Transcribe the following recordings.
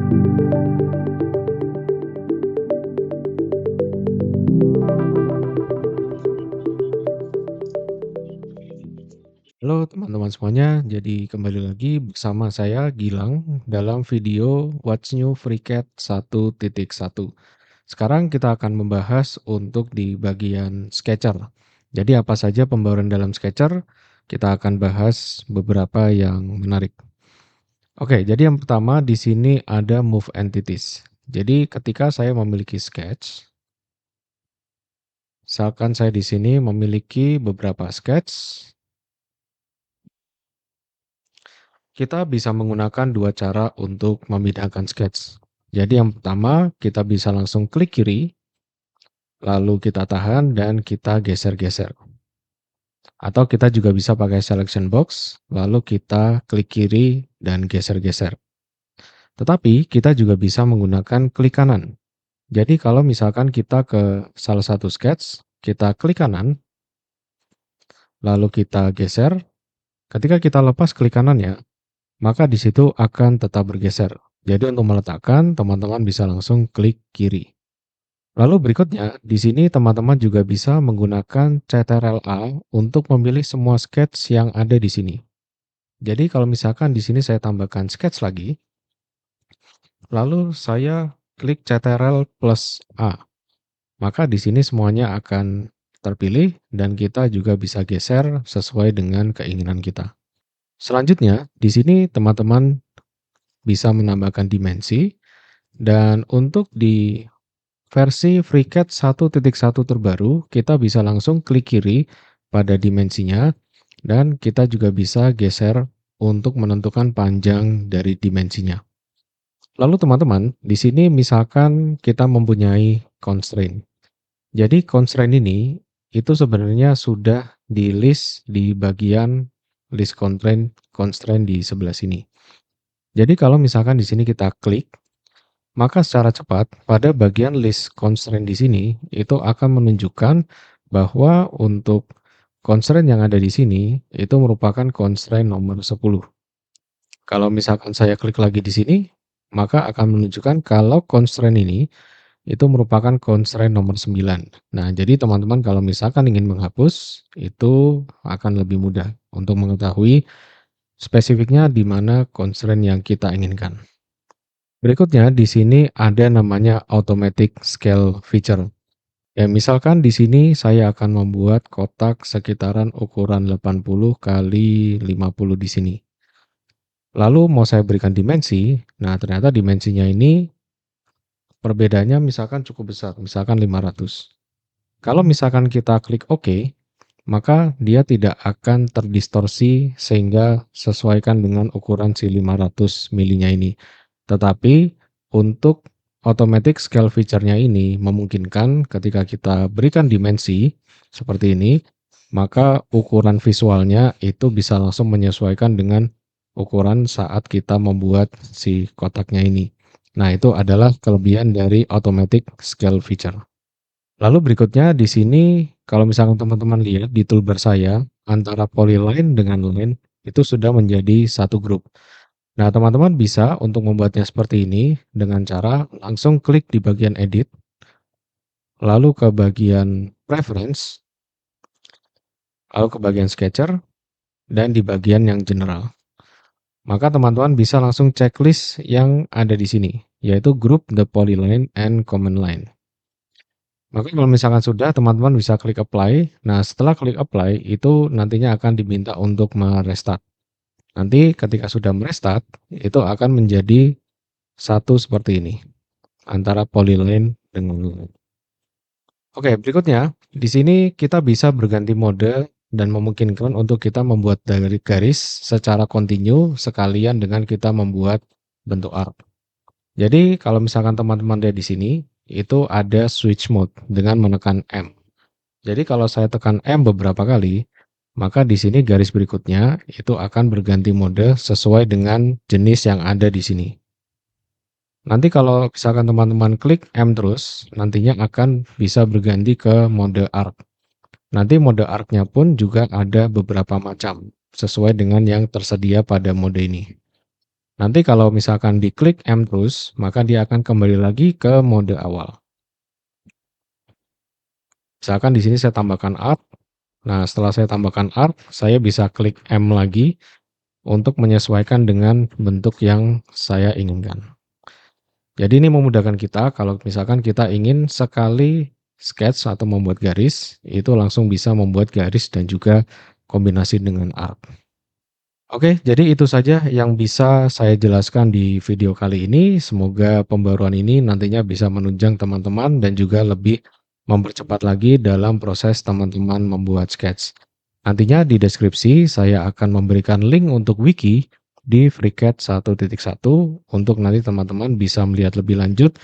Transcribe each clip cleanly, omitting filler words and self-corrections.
Halo teman-teman semuanya, jadi kembali lagi bersama saya Gilang dalam video What's New FreeCAD 1.1. Sekarang kita akan membahas untuk di bagian Sketcher. Jadi apa saja pembaruan dalam Sketcher? Kita akan bahas beberapa yang menarik. Oke, jadi yang pertama di sini ada Move Entities. Jadi ketika saya memiliki sketch, misalkan saya di sini memiliki beberapa sketch, kita bisa menggunakan dua cara untuk memindahkan sketch. Jadi yang pertama, kita bisa langsung klik kiri, lalu kita tahan dan kita geser-geser. Atau kita juga bisa pakai selection box, lalu kita klik kiri dan geser-geser. Tetapi kita juga bisa menggunakan klik kanan. Jadi kalau misalkan kita ke salah satu sketch, kita klik kanan, lalu kita geser. Ketika kita lepas klik kanannya, maka di situ akan tetap bergeser. Jadi untuk meletakkan, teman-teman bisa langsung klik kiri. Lalu berikutnya, di sini teman-teman juga bisa menggunakan Ctrl+A untuk memilih semua sketch yang ada di sini. Jadi kalau misalkan di sini saya tambahkan sketch lagi, lalu saya klik Ctrl+A, maka di sini semuanya akan terpilih dan kita juga bisa geser sesuai dengan keinginan kita. Selanjutnya, di sini teman-teman bisa menambahkan dimensi, dan untuk di versi FreeCAD 1.1 terbaru, kita bisa langsung klik kiri pada dimensinya, dan kita juga bisa geser untuk menentukan panjang dari dimensinya. Lalu teman-teman, di sini misalkan kita mempunyai constraint. Jadi constraint ini itu sebenarnya sudah di list di bagian list constraint di sebelah sini. Jadi kalau misalkan di sini kita klik, maka secara cepat pada bagian list constraint di sini itu akan menunjukkan bahwa untuk constraint yang ada di sini itu merupakan constraint nomor 10. Kalau misalkan saya klik lagi di sini, maka akan menunjukkan kalau constraint ini itu merupakan constraint nomor 9. Nah, jadi teman-teman kalau misalkan ingin menghapus, itu akan lebih mudah untuk mengetahui spesifiknya di mana constraint yang kita inginkan. Berikutnya di sini ada namanya automatic scale feature. Ya, misalkan di sini saya akan membuat kotak sekitaran ukuran 80 kali 50 di sini. Lalu mau saya berikan dimensi, nah ternyata dimensinya ini perbedaannya misalkan cukup besar, misalkan 500. Kalau misalkan kita klik OK, maka dia tidak akan terdistorsi sehingga sesuaikan dengan ukuran si 500 milinya ini. Tetapi untuk automatic scale feature-nya ini memungkinkan ketika kita berikan dimensi seperti ini, maka ukuran visualnya itu bisa langsung menyesuaikan dengan ukuran saat kita membuat si kotaknya ini. Nah, itu adalah kelebihan dari automatic scale feature. Lalu berikutnya di sini kalau misalkan teman-teman lihat di toolbar saya, antara polyline dengan line itu sudah menjadi satu grup. Nah, teman-teman bisa untuk membuatnya seperti ini dengan cara langsung klik di bagian edit, lalu ke bagian preference, lalu ke bagian sketcher, dan di bagian yang general. Maka teman-teman bisa langsung checklist yang ada di sini, yaitu group the polyline and command line. Maka kalau misalkan sudah, teman-teman bisa klik apply. Nah, setelah klik apply, itu nantinya akan diminta untuk merestart. Nanti ketika sudah merestart, itu akan menjadi satu seperti ini, antara polyline dengan line. Oke, berikutnya, di sini kita bisa berganti mode dan memungkinkan untuk kita membuat dari garis secara kontinu sekalian dengan kita membuat bentuk arc. Jadi kalau misalkan teman-teman lihat di sini, itu ada switch mode dengan menekan M. Jadi kalau saya tekan M beberapa kali, maka di sini garis berikutnya itu akan berganti mode sesuai dengan jenis yang ada di sini. Nanti kalau misalkan teman-teman klik M terus, nantinya akan bisa berganti ke mode arc. Nanti mode arc-nya pun juga ada beberapa macam, sesuai dengan yang tersedia pada mode ini. Nanti kalau misalkan diklik M terus, maka dia akan kembali lagi ke mode awal. Misalkan di sini saya tambahkan art. Nah, setelah saya tambahkan art, saya bisa klik M lagi untuk menyesuaikan dengan bentuk yang saya inginkan. Jadi ini memudahkan kita kalau misalkan kita ingin sekali sketch atau membuat garis, itu langsung bisa membuat garis dan juga kombinasi dengan art. Oke, jadi itu saja yang bisa saya jelaskan di video kali ini. Semoga pembaruan ini nantinya bisa menunjang teman-teman dan juga lebih mempercepat lagi dalam proses teman-teman membuat sketch. Nantinya di deskripsi saya akan memberikan link untuk wiki di FreeCAD 1.1 untuk nanti teman-teman bisa melihat lebih lanjut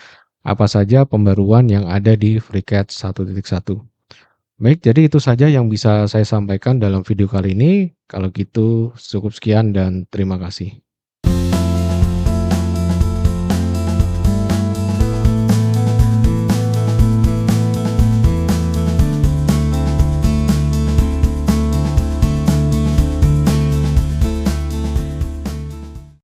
apa saja pembaruan yang ada di FreeCAD 1.1. Baik, jadi itu saja yang bisa saya sampaikan dalam video kali ini. Kalau gitu cukup sekian dan terima kasih.